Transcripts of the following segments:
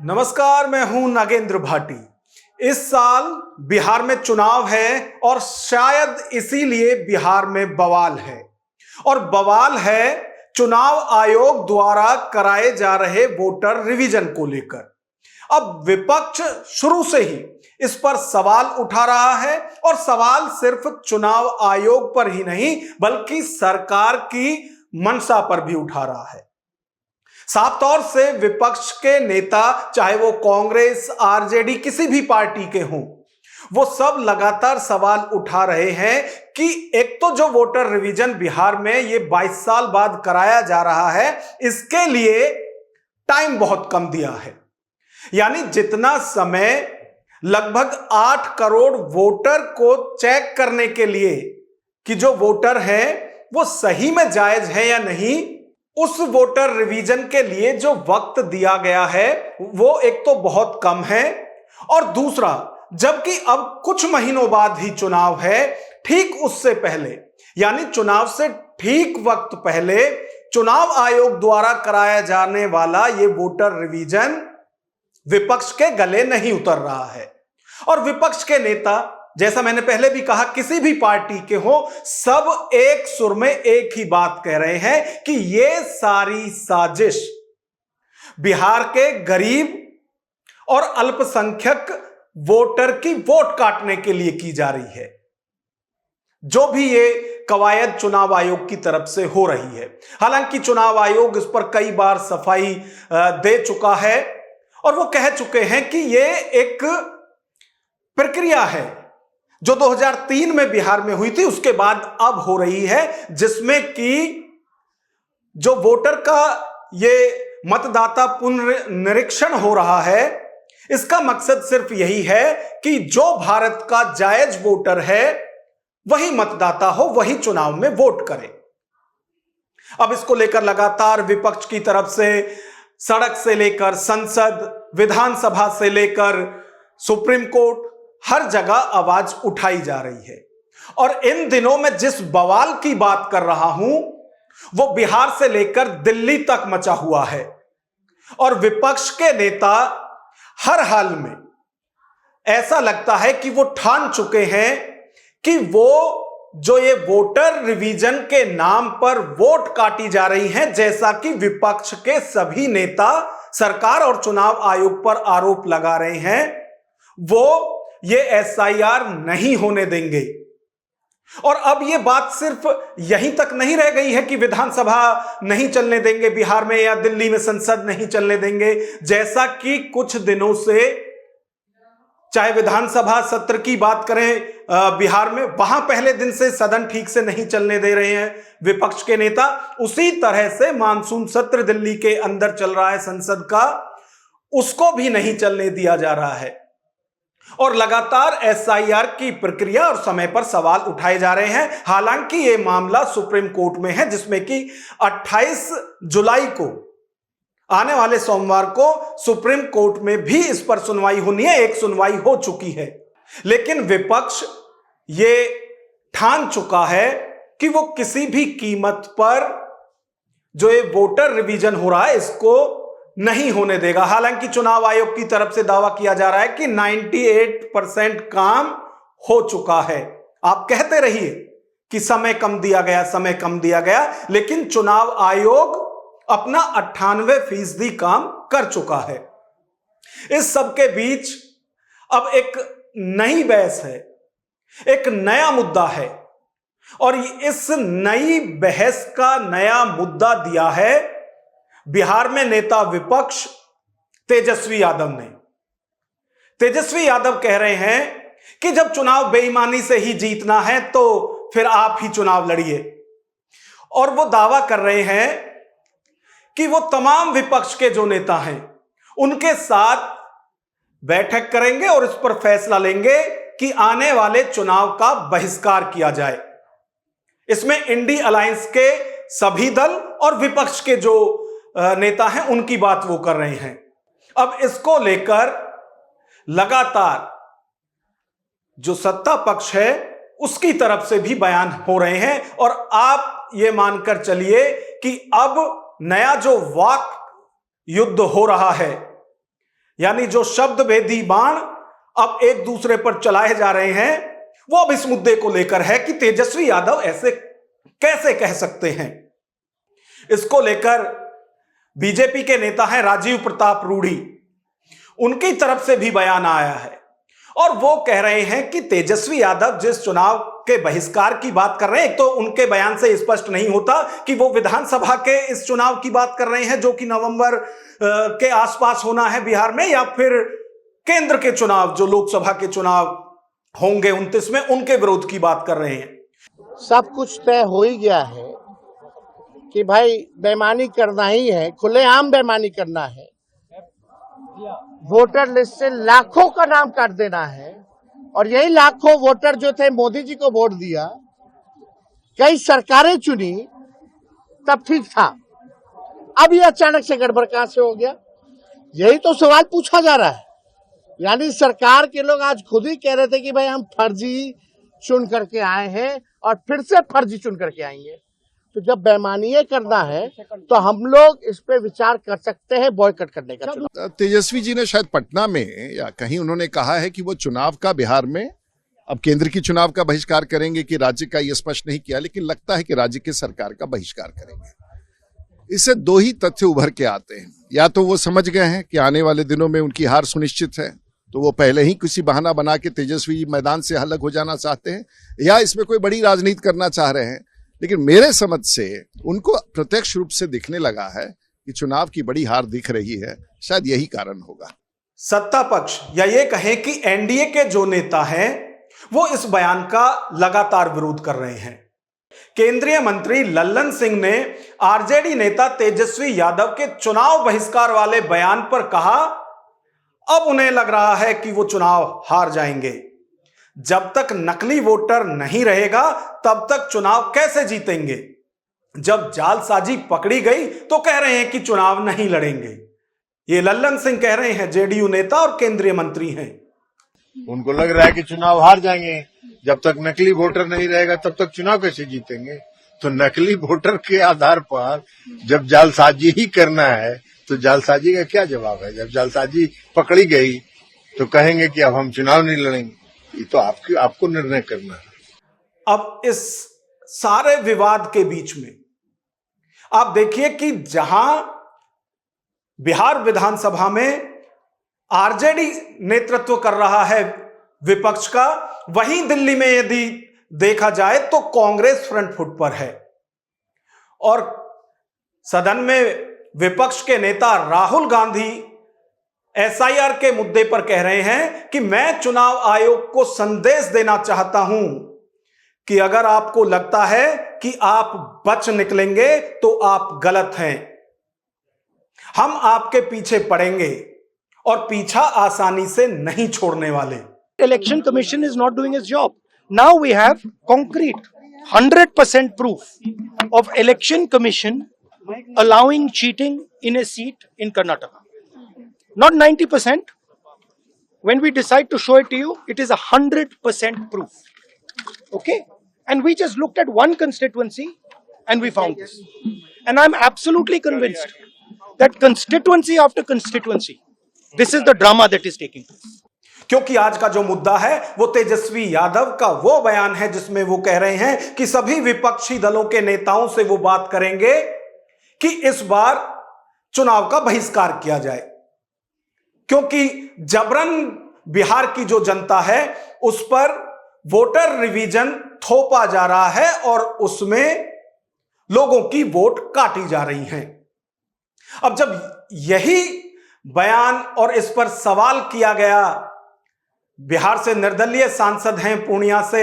नमस्कार, मैं हूं नागेंद्र भाटी। इस साल बिहार में चुनाव है और शायद इसीलिए बिहार में बवाल है। और बवाल है चुनाव आयोग द्वारा कराए जा रहे वोटर रिवीजन को लेकर। अब विपक्ष शुरू से ही इस पर सवाल उठा रहा है और सवाल सिर्फ चुनाव आयोग पर ही नहीं बल्कि सरकार की मंशा पर भी उठा रहा है। साफ तौर से विपक्ष के नेता, चाहे वो कांग्रेस, आरजेडी, किसी भी पार्टी के हों, वो सब लगातार सवाल उठा रहे हैं कि एक तो जो वोटर रिवीजन बिहार में ये 22 साल बाद कराया जा रहा है, इसके लिए टाइम बहुत कम दिया है। यानी जितना समय लगभग 8 करोड़ वोटर को चेक करने के लिए कि जो वोटर है वो सही में जायज है या नहीं, उस वोटर रिवीजन के लिए जो वक्त दिया गया है वो एक तो बहुत कम है, और दूसरा जबकि अब कुछ महीनों बाद ही चुनाव है, ठीक उससे पहले यानी चुनाव से ठीक वक्त पहले चुनाव आयोग द्वारा कराया जाने वाला ये वोटर रिवीजन विपक्ष के गले नहीं उतर रहा है। और विपक्ष के नेता, जैसा मैंने पहले भी कहा, किसी भी पार्टी के हो, सब एक सुर में एक ही बात कह रहे हैं कि ये सारी साजिश बिहार के गरीब और अल्पसंख्यक वोटर की वोट काटने के लिए की जा रही है। जो भी ये कवायद चुनाव आयोग की तरफ से हो रही है, हालांकि चुनाव आयोग इस पर कई बार सफाई दे चुका है और वो कह चुके हैं कि ये एक प्रक्रिया है जो 2003 में बिहार में हुई थी, उसके बाद अब हो रही है, जिसमें कि जो वोटर का ये मतदाता पुनरीक्षण हो रहा है, इसका मकसद सिर्फ यही है कि जो भारत का जायज वोटर है वही मतदाता हो, वही चुनाव में वोट करे। अब इसको लेकर लगातार विपक्ष की तरफ से सड़क से लेकर संसद, विधानसभा से लेकर सुप्रीम कोर्ट, हर जगह आवाज उठाई जा रही है। और इन दिनों में जिस बवाल की बात कर रहा हूं वो बिहार से लेकर दिल्ली तक मचा हुआ है, और विपक्ष के नेता हर हाल में ऐसा लगता है कि वो ठान चुके हैं कि वो जो ये वोटर रिवीजन के नाम पर वोट काटी जा रही हैं, जैसा कि विपक्ष के सभी नेता सरकार और चुनाव आयोग पर आरोप लगा रहे हैं, वो ये एसआईआर नहीं होने देंगे। और अब ये बात सिर्फ यहीं तक नहीं रह गई है कि विधानसभा नहीं चलने देंगे बिहार में या दिल्ली में संसद नहीं चलने देंगे, जैसा कि कुछ दिनों से चाहे विधानसभा सत्र की बात करें बिहार में, वहां पहले दिन से सदन ठीक से नहीं चलने दे रहे हैं विपक्ष के नेता, उसी तरह से मानसून सत्र दिल्ली के अंदर चल रहा है संसद का, उसको भी नहीं चलने दिया जा रहा है। और लगातार एसआईआर की प्रक्रिया और समय पर सवाल उठाए जा रहे हैं। हालांकि यह मामला सुप्रीम कोर्ट में है, जिसमें कि 28 जुलाई को, आने वाले सोमवार को, सुप्रीम कोर्ट में भी इस पर सुनवाई होनी है। एक सुनवाई हो चुकी है, लेकिन विपक्ष ये ठान चुका है कि वो किसी भी कीमत पर जो ये वोटर रिवीजन हो रहा है इसको नहीं होने देगा। हालांकि चुनाव आयोग की तरफ से दावा किया जा रहा है कि 98% काम हो चुका है। आप कहते रहिए कि समय कम दिया गया, समय कम दिया गया, लेकिन चुनाव आयोग अपना 98% काम कर चुका है। इस सब के बीच अब एक नई बहस है, एक नया मुद्दा है, और इस नई बहस का नया मुद्दा दिया है बिहार में नेता विपक्ष तेजस्वी यादव ने। तेजस्वी यादव कह रहे हैं कि जब चुनाव बेईमानी से ही जीतना है तो फिर आप ही चुनाव लड़िए, और वो दावा कर रहे हैं कि वो तमाम विपक्ष के जो नेता हैं उनके साथ बैठक करेंगे और इस पर फैसला लेंगे कि आने वाले चुनाव का बहिष्कार किया जाए। इसमें इंडी अलायंस के सभी दल और विपक्ष के जो नेता हैं उनकी बात वो कर रहे हैं। अब इसको लेकर लगातार जो सत्ता पक्ष है उसकी तरफ से भी बयान हो रहे हैं, और आप ये मानकर चलिए कि अब नया जो वाक युद्ध हो रहा है यानी जो शब्द भेदी बाण अब एक दूसरे पर चलाए जा रहे हैं, वो अब इस मुद्दे को लेकर है कि तेजस्वी यादव ऐसे कैसे कह सकते हैं। इसको लेकर बीजेपी के नेता हैं राजीव प्रताप रूढ़ी, उनकी तरफ से भी बयान आया है और वो कह रहे हैं कि तेजस्वी यादव जिस चुनाव के बहिष्कार की बात कर रहे हैं, एक तो उनके बयान से स्पष्ट नहीं होता कि वो विधानसभा के इस चुनाव की बात कर रहे हैं जो कि नवंबर के आसपास होना है बिहार में, या फिर केंद्र के चुनाव जो लोकसभा के चुनाव होंगे 29 में, उनके विरोध की बात कर रहे हैं। सब कुछ तय हो ही गया है कि भाई बेईमानी करना ही है, खुलेआम बेईमानी करना है, वोटर लिस्ट से लाखों का नाम काट देना है। और यही लाखों वोटर जो थे मोदी जी को वोट दिया, कई सरकारें चुनी, तब ठीक था। अब ये अचानक से गड़बड़ कहां से हो गया, यही तो सवाल पूछा जा रहा है। यानी सरकार के लोग आज खुद ही कह रहे थे कि भाई हम फर्जी चुन करके आए हैं और फिर से फर्जी चुन करके आएंगे। तो जब बेईमानी करना है तो हम लोग इस पे विचार कर सकते हैं बॉयकॉट करने का चुनाव। तेजस्वी जी ने शायद पटना में या कहीं उन्होंने कहा है कि वो चुनाव का बिहार में, अब केंद्र की चुनाव का बहिष्कार करेंगे कि राज्य का, ये स्पष्ट नहीं किया, लेकिन लगता है कि राज्य की सरकार का बहिष्कार करेंगे। इससे दो ही तथ्य उभर के आते हैं, या तो वो समझ गए हैं कि आने वाले दिनों में उनकी हार सुनिश्चित है, तो वो पहले ही किसी बहाना बना के तेजस्वी जी मैदान से अलग हो जाना चाहते हैं, या इसमें कोई बड़ी राजनीति करना चाह रहे हैं। लेकिन मेरे समझ से उनको प्रत्यक्ष रूप से दिखने लगा है कि चुनाव की बड़ी हार दिख रही है, शायद यही कारण होगा। सत्ता पक्ष या ये कहें कि एनडीए के जो नेता हैं वो इस बयान का लगातार विरोध कर रहे हैं। केंद्रीय मंत्री लल्लन सिंह ने आरजेडी नेता तेजस्वी यादव के चुनाव बहिष्कार वाले बयान पर कहा, अब उन्हें लग रहा है कि वो चुनाव हार जाएंगे। जब तक नकली वोटर नहीं रहेगा तब तक चुनाव कैसे जीतेंगे। जब जालसाजी पकड़ी गई तो कह रहे हैं कि चुनाव नहीं लड़ेंगे। ये लल्लन सिंह कह रहे हैं, जेडीयू नेता और केंद्रीय मंत्री हैं। उनको लग रहा है कि चुनाव हार जाएंगे, जब तक नकली वोटर नहीं रहेगा तब तक चुनाव कैसे जीतेंगे। तो नकली वोटर के आधार पर जब जालसाजी ही करना है तो जालसाजी का क्या जवाब है। जब जालसाजी पकड़ी गई तो कहेंगे कि अब हम चुनाव नहीं लड़ेंगे। ये तो आपको निर्णय करना है। अब इस सारे विवाद के बीच में आप देखिए कि जहां बिहार विधानसभा में आरजेडी नेतृत्व कर रहा है विपक्ष का, वहीं दिल्ली में यदि देखा जाए तो कांग्रेस फ्रंट फुट पर है। और सदन में विपक्ष के नेता राहुल गांधी एसआईआर के मुद्दे पर कह रहे हैं कि मैं चुनाव आयोग को संदेश देना चाहता हूं कि अगर आपको लगता है कि आप बच निकलेंगे तो आप गलत हैं। हम आपके पीछे पड़ेंगे और पीछा आसानी से नहीं छोड़ने वाले। Election Commission is not doing its job. Now we have concrete 100% proof of Election Commission allowing cheating in a seat in Karnataka. Not 90%. When we decide to show it to you, it is 100% proof. Okay? And we just looked at one constituency and we found this. And I'm absolutely convinced that constituency after constituency, this is the drama that is taking place. क्योंकि आज का जो मुद्दा है वो तेजस्वी यादव का वो बयान है जिसमें वो कह रहे हैं कि सभी विपक्षी दलों के नेताओं से वो बात करेंगे कि इस बार चुनाव का बहिष्कार किया जाए, क्योंकि जबरन बिहार की जो जनता है उस पर वोटर रिवीजन थोपा जा रहा है और उसमें लोगों की वोट काटी जा रही हैं। अब जब यही बयान और इस पर सवाल किया गया, बिहार से निर्दलीय सांसद हैं पूर्णिया से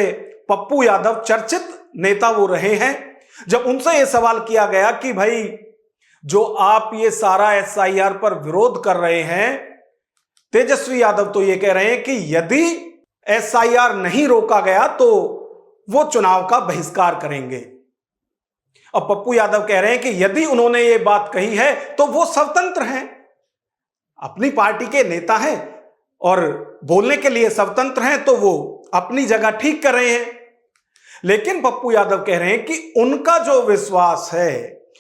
पप्पू यादव, चर्चित नेता वो रहे हैं, जब उनसे यह सवाल किया गया कि भाई जो आप ये सारा एसआईआर पर विरोध कर रहे हैं, तेजस्वी यादव तो ये कह रहे हैं कि यदि एसआईआर नहीं रोका गया तो वो चुनाव का बहिष्कार करेंगे। अब पप्पू यादव कह रहे हैं कि यदि उन्होंने ये बात कही है तो वो स्वतंत्र हैं, अपनी पार्टी के नेता हैं और बोलने के लिए स्वतंत्र हैं, तो वो अपनी जगह ठीक कर रहे हैं। लेकिन पप्पू यादव कह रहे हैं कि उनका जो विश्वास है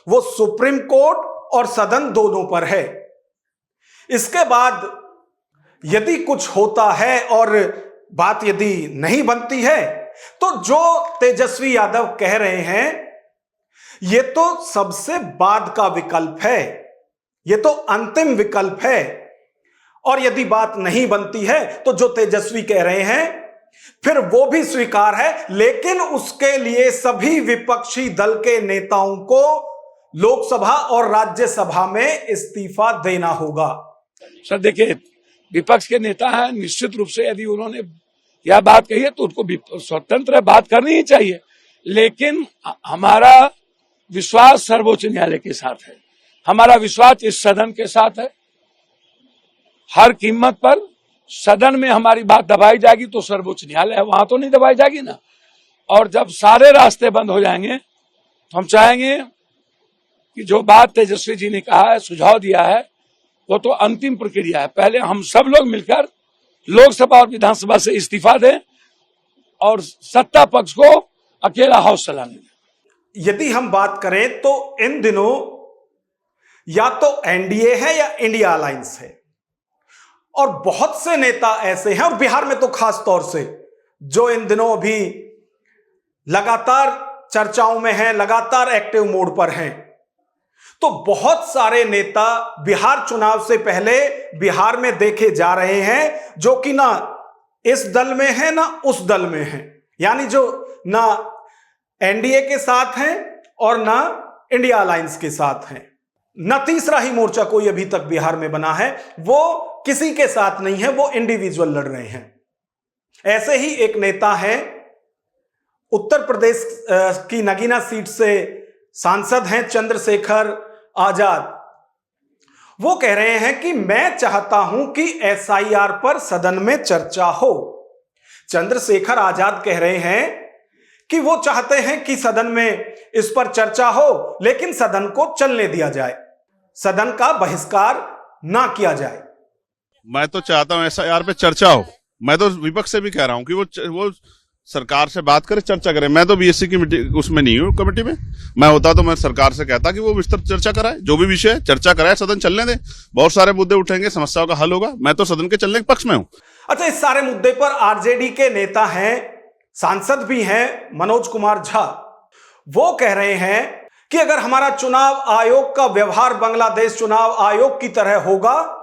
वो सुप्रीम कोर्ट और सदन दोनों पर है। इसके बाद यदि कुछ होता है और बात यदि नहीं बनती है तो जो तेजस्वी यादव कह रहे हैं यह तो सबसे बाद का विकल्प है, यह तो अंतिम विकल्प है। और यदि बात नहीं बनती है तो जो तेजस्वी कह रहे हैं फिर वो भी स्वीकार है, लेकिन उसके लिए सभी विपक्षी दल के नेताओं को लोकसभा और राज्यसभा में इस्तीफा देना होगा। सर देखिए, विपक्ष के नेता हैं, निश्चित रूप से यदि उन्होंने यह बात कही है तो उनको स्वतंत्र बात करनी ही चाहिए, लेकिन हमारा विश्वास सर्वोच्च न्यायालय के साथ है, हमारा विश्वास इस सदन के साथ है। हर कीमत पर सदन में हमारी बात दबाई जाएगी तो सर्वोच्च न्यायालय है, वहां तो नहीं दबाई जाएगी ना। और जब सारे रास्ते बंद हो जाएंगे तो हम चाहेंगे कि जो बात तेजस्वी जी ने कहा है, सुझाव दिया है, वो तो अंतिम प्रक्रिया है। पहले हम सब लोग मिलकर लोकसभा और विधानसभा से इस्तीफा दें और सत्ता पक्ष को अकेला हाउस चलाने दें। यदि हम बात करें तो इन दिनों या तो एनडीए है या इंडिया अलायंस है, और बहुत से नेता ऐसे हैं, और बिहार में तो खास तौर से, जो इन दिनों अभी लगातार चर्चाओं में हैं, लगातार एक्टिव मोड पर हैं। तो बहुत सारे नेता बिहार चुनाव से पहले बिहार में देखे जा रहे हैं जो कि ना इस दल में है ना उस दल में है, यानी जो ना एनडीए के साथ हैं और ना इंडिया अलायंस के साथ हैं। ना तीसरा ही मोर्चा कोई अभी तक बिहार में बना है, वो किसी के साथ नहीं है, वो इंडिविजुअल लड़ रहे हैं। ऐसे ही एक नेता है, उत्तर प्रदेश की नगीना सीट से सांसद हैं चंद्रशेखर आजाद। वो कह रहे हैं कि मैं चाहता हूं कि एसआईआर पर सदन में चर्चा हो। चंद्रशेखर आजाद कह रहे हैं कि वो चाहते हैं कि सदन में इस पर चर्चा हो, लेकिन सदन को चलने दिया जाए, सदन का बहिष्कार ना किया जाए। मैं तो चाहता हूं एसआईआर पे चर्चा हो। मैं तो विपक्ष से भी कह रहा हूं कि वो सरकार से बात करे, चर्चा करे। मैं तो बीएससी की उसमें नहीं हूँ, कमेटी में। मैं होता तो मैं सरकार से कहता कि वो विस्तृत चर्चा कराए, जो भी विषय है चर्चा कराए, सदन चलने दे। बहुत सारे मुद्दे उठेंगे, समस्याओं का हल होगा। मैं तो सदन के चलने के पक्ष में हूँ। अच्छा, इस सारे मुद्दे पर आरजेडी के नेता हैं, सांसद भी हैं, मनोज कुमार झा। वो कह रहे हैं कि अगर हमारा चुनाव आयोग का व्यवहार बांग्लादेश चुनाव आयोग की तरह होगा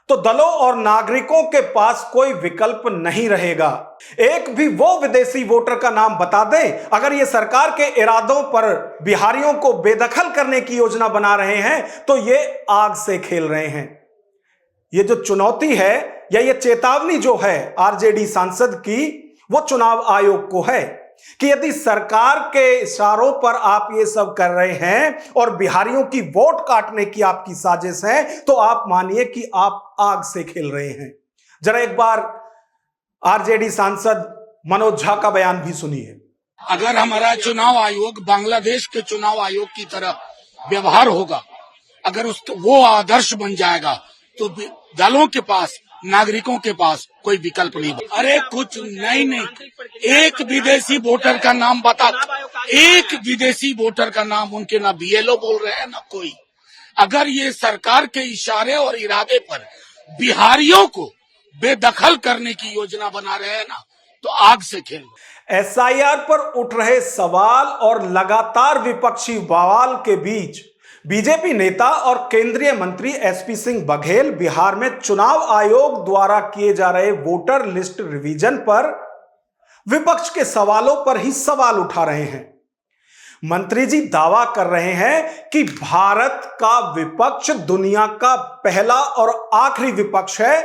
तो दलों और नागरिकों के पास कोई विकल्प नहीं रहेगा। एक भी वो विदेशी वोटर का नाम बता दें। अगर ये सरकार के इरादों पर बिहारियों को बेदखल करने की योजना बना रहे हैं तो ये आग से खेल रहे हैं। ये जो चुनौती है या ये चेतावनी जो है आरजेडी सांसद की, वो चुनाव आयोग को है कि यदि सरकार के इशारों पर आप ये सब कर रहे हैं और बिहारियों की वोट काटने की आपकी साजिश है, तो आप मानिए कि आप आग से खेल रहे हैं। जरा एक बार आरजेडी सांसद मनोज झा का बयान भी सुनिए। अगर हमारा चुनाव आयोग बांग्लादेश के चुनाव आयोग की तरह व्यवहार होगा, अगर वो आदर्श बन जाएगा तो दलों के पास, नागरिकों के पास कोई विकल्प नहीं। अरे कुछ नहीं, एक विदेशी वोटर का नाम बता, एक विदेशी वोटर का नाम, उनके ना बीएलओ बोल रहे हैं ना कोई। अगर ये सरकार के इशारे और इरादे पर बिहारियों को बेदखल करने की योजना बना रहे हैं ना, तो आग से खेल। एसआईआर पर उठ रहे सवाल और लगातार विपक्षी बवाल के बीच बीजेपी नेता और केंद्रीय मंत्री एसपी सिंह बघेल बिहार में चुनाव आयोग द्वारा किए जा रहे वोटर लिस्ट रिवीजन पर विपक्ष के सवालों पर ही सवाल उठा रहे हैं। मंत्री जी दावा कर रहे हैं कि भारत का विपक्ष दुनिया का पहला और आखिरी विपक्ष है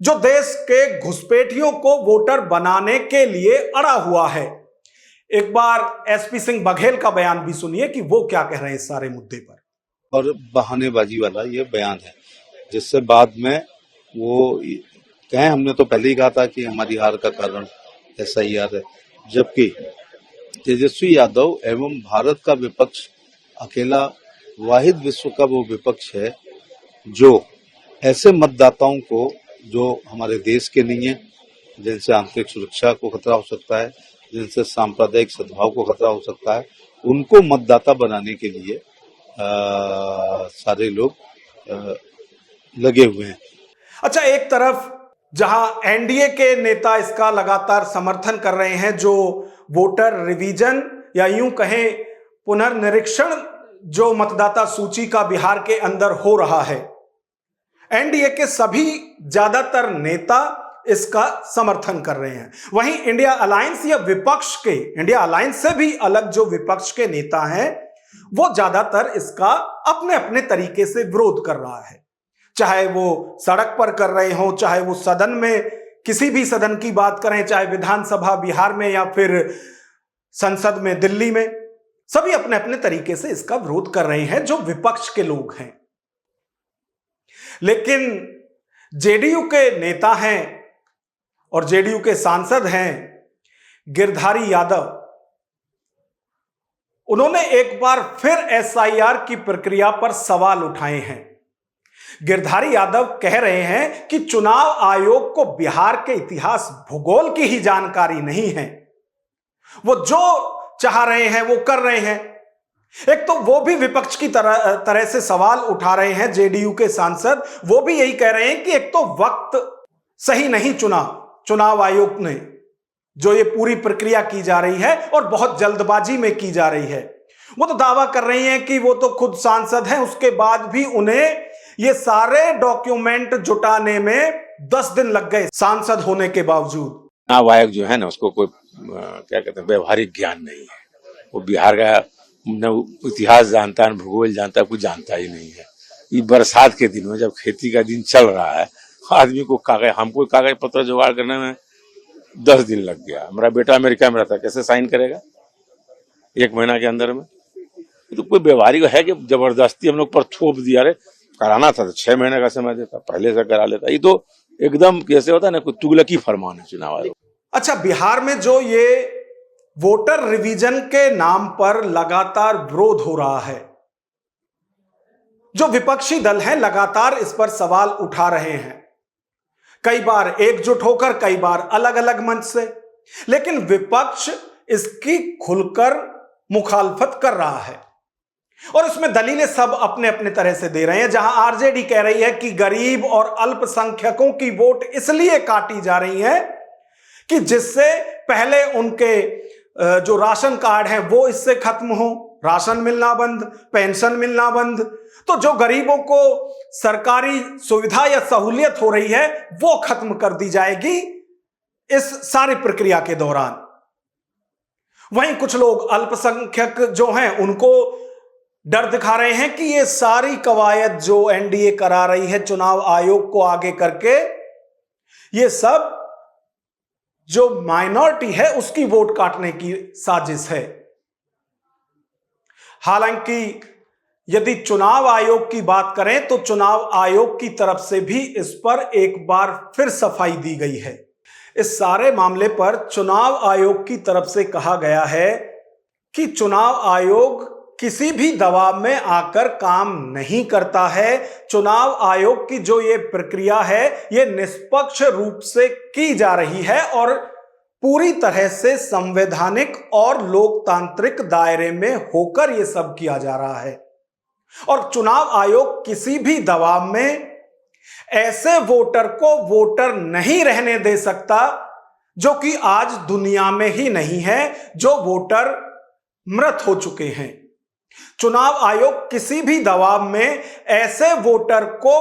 जो देश के घुसपैठियों को वोटर बनाने के लिए अड़ा हुआ है। एक बार एसपी सिंह बघेल का बयान भी सुनिए कि वो क्या कह रहे हैं इस सारे मुद्दे पर। और बहानेबाजी वाला ये बयान है, जिससे बाद में वो कहें हमने तो पहले ही कहा था कि हमारी हार का कारण एसआईआर है, जबकि तेजस्वी यादव एवं भारत का विपक्ष अकेला वाहिद विश्व का वो विपक्ष है जो ऐसे मतदाताओं को, जो हमारे देश के नहीं है, जिनसे आंतरिक सुरक्षा को खतरा हो सकता है, जिनसे सांप्रदायिक सद्भाव को खतरा हो सकता है, उनको मतदाता बनाने के लिए सारे लोग लगे हुए हैं। अच्छा, एक तरफ जहां एनडीए के नेता इसका लगातार समर्थन कर रहे हैं, जो वोटर रिवीजन या यूं कहें पुनर्निरीक्षण जो मतदाता सूची का बिहार के अंदर हो रहा है, एनडीए के सभी ज्यादातर नेता इसका समर्थन कर रहे हैं। वहीं इंडिया अलायंस या विपक्ष के, इंडिया अलायंस से भी अलग जो विपक्ष के नेता हैं, वो ज्यादातर इसका अपने अपने तरीके से विरोध कर रहा है। चाहे वो सड़क पर कर रहे हो, चाहे वो सदन में किसी भी सदन की बात करें, चाहे विधानसभा बिहार में या फिर संसद में दिल्ली में, सभी अपने अपने तरीके से इसका विरोध कर रहे हैं जो विपक्ष के लोग हैं। लेकिन जेडीयू के नेता हैं और जेडीयू के सांसद हैं गिरधारी यादव, उन्होंने एक बार फिर एसआईआर की प्रक्रिया पर सवाल उठाए हैं। गिरधारी यादव कह रहे हैं कि चुनाव आयोग को बिहार के इतिहास भूगोल की ही जानकारी नहीं है, वो जो चाह रहे हैं वो कर रहे हैं। एक तो वो भी विपक्ष की तरह से सवाल उठा रहे हैं, जेडीयू के सांसद वो भी यही कह रहे हैं कि एक तो वक्त सही नहीं चुना चुनाव आयोग ने, जो ये पूरी प्रक्रिया की जा रही है और बहुत जल्दबाजी में की जा रही है। वो तो दावा कर रही हैं कि वो तो खुद सांसद हैं, उसके बाद भी उन्हें ये सारे डॉक्यूमेंट जुटाने में 10 दिन लग गए सांसद होने के बावजूद। चुनाव आयोग जो है ना, उसको कोई क्या कहते हैं व्यवहारिक ज्ञान नहीं है। वो बिहार का न इतिहास जानता है, न भूगोल जानता है, कुछ जानता ही नहीं है। ये बरसात के दिन में जब खेती का दिन चल रहा है, आदमी को हमको कागज पत्र जुगाड़ करने में 10 दिन लग गया। हमारा बेटा अमेरिका में रहता, कैसे साइन करेगा 1 महीना के अंदर में? तो कोई व्यवहारिक है कि जबरदस्ती हम लोग पर थोप दिया? अरे कराना था तो 6 महीने का समय देता, पहले से करा लेता। ये तो एकदम कैसे होता है ना, कोई तुगलकी फरमान है चुनाव आयोग। अच्छा, बिहार में जो ये वोटर रिवीजन के नाम पर लगातार विरोध हो रहा है, जो विपक्षी दल हैं लगातार इस पर सवाल उठा रहे हैं, कई बार एकजुट होकर, कई बार अलग अलग मंच से, लेकिन विपक्ष इसकी खुलकर मुखालफत कर रहा है और इसमें दलीलें सब अपने अपने तरह से दे रहे हैं। जहां आरजेडी कह रही है कि गरीब और अल्पसंख्यकों की वोट इसलिए काटी जा रही है कि जिससे पहले उनके जो राशन कार्ड हैं वो इससे खत्म हो, राशन मिलना बंद, पेंशन मिलना बंद, तो जो गरीबों को सरकारी सुविधा या सहूलियत हो रही है वो खत्म कर दी जाएगी इस सारी प्रक्रिया के दौरान। वहीं कुछ लोग अल्पसंख्यक जो हैं उनको डर दिखा रहे हैं कि ये सारी कवायद जो एनडीए करा रही है चुनाव आयोग को आगे करके, ये सब जो माइनॉरिटी है उसकी वोट काटने की साजिश है। हालांकि यदि चुनाव आयोग की बात करें तो चुनाव आयोग की तरफ से भी इस पर एक बार फिर सफाई दी गई है। इस सारे मामले पर चुनाव आयोग की तरफ से कहा गया है कि चुनाव आयोग किसी भी दबाव में आकर काम नहीं करता है। चुनाव आयोग की जो ये प्रक्रिया है ये निष्पक्ष रूप से की जा रही है और पूरी तरह से संवैधानिक और लोकतांत्रिक दायरे में होकर ये सब किया जा रहा है। और चुनाव आयोग किसी भी दबाव में ऐसे वोटर को वोटर नहीं रहने दे सकता जो कि आज दुनिया में ही नहीं है, जो वोटर मृत हो चुके हैं। चुनाव आयोग किसी भी दबाव में ऐसे वोटर को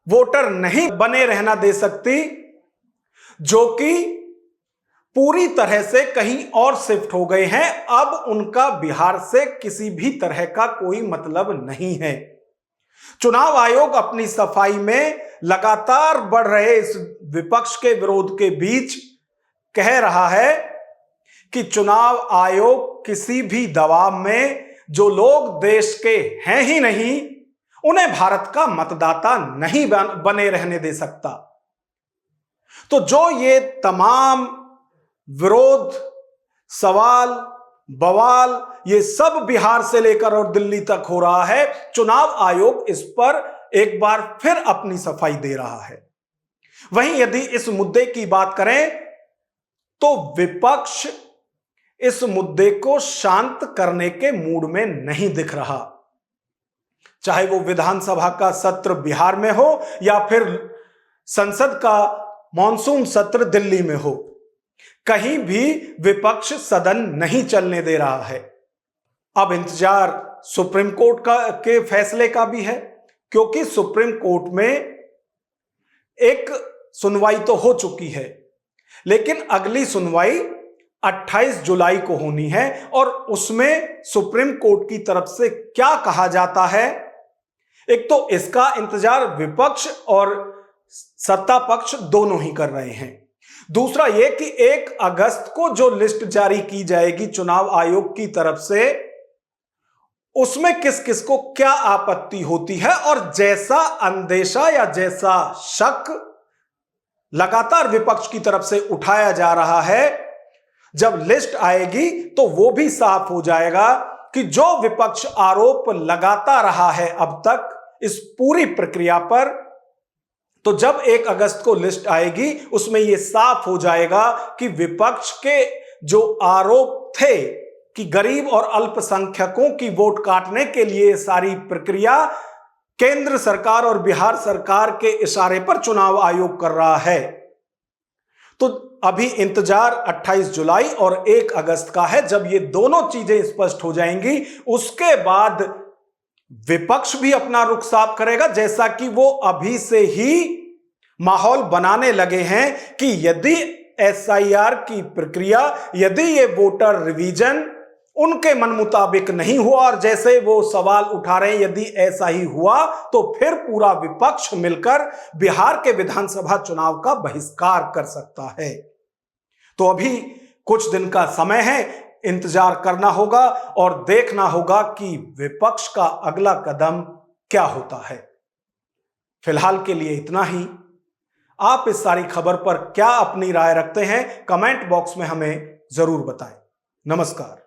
वोटर नहीं बने रहना दे सकती जो कि पूरी तरह से कहीं और शिफ्ट हो गए हैं। अब उनका बिहार से किसी भी तरह का कोई मतलब नहीं है। चुनाव आयोग अपनी सफाई में लगातार बढ़ रहे इस विपक्ष के विरोध के बीच कह रहा है कि चुनाव आयोग किसी भी दबाव में जो लोग देश के हैं ही नहीं उन्हें भारत का मतदाता नहीं बने रहने दे सकता। तो जो ये तमाम विरोध, सवाल, बवाल, ये सब बिहार से लेकर और दिल्ली तक हो रहा है, चुनाव आयोग इस पर एक बार फिर अपनी सफाई दे रहा है। वहीं यदि इस मुद्दे की बात करें तो विपक्ष इस मुद्दे को शांत करने के मूड में नहीं दिख रहा। चाहे वो विधानसभा का सत्र बिहार में हो या फिर संसद का मॉनसून सत्र दिल्ली में हो, कहीं भी विपक्ष सदन नहीं चलने दे रहा है। अब इंतजार सुप्रीम कोर्ट के फैसले का भी है, क्योंकि सुप्रीम कोर्ट में एक सुनवाई तो हो चुकी है, लेकिन अगली सुनवाई 28 जुलाई को होनी है और उसमें सुप्रीम कोर्ट की तरफ से क्या कहा जाता है, एक तो इसका इंतजार विपक्ष और सत्ता पक्ष दोनों ही कर रहे हैं। दूसरा यह कि 1 अगस्त को जो लिस्ट जारी की जाएगी चुनाव आयोग की तरफ से, उसमें किस किस को क्या आपत्ति होती है, और जैसा अंदेशा या जैसा शक लगातार विपक्ष की तरफ से उठाया जा रहा है, जब लिस्ट आएगी तो वो भी साफ हो जाएगा कि जो विपक्ष आरोप लगाता रहा है अब तक इस पूरी प्रक्रिया पर, तो जब 1 अगस्त को लिस्ट आएगी उसमें यह साफ हो जाएगा कि विपक्ष के जो आरोप थे कि गरीब और अल्पसंख्यकों की वोट काटने के लिए सारी प्रक्रिया केंद्र सरकार और बिहार सरकार के इशारे पर चुनाव आयोग कर रहा है। तो अभी इंतजार 28 जुलाई और 1 अगस्त का है। जब ये दोनों चीजें स्पष्ट हो जाएंगी उसके बाद विपक्ष भी अपना रुख साफ करेगा, जैसा कि वो अभी से ही माहौल बनाने लगे हैं कि यदि SIR की प्रक्रिया, यदि ये वोटर रिवीजन उनके मन मुताबिक नहीं हुआ और जैसे वो सवाल उठा रहे हैं यदि ऐसा ही हुआ तो फिर पूरा विपक्ष मिलकर बिहार के विधानसभा चुनाव का बहिष्कार कर सकता है। तो अभी कुछ दिन का समय है, इंतजार करना होगा और देखना होगा कि विपक्ष का अगला कदम क्या होता है। फिलहाल के लिए इतना ही। आप इस सारी खबर पर क्या अपनी राय रखते हैं, कमेंट बॉक्स में हमें जरूर बताएं। नमस्कार।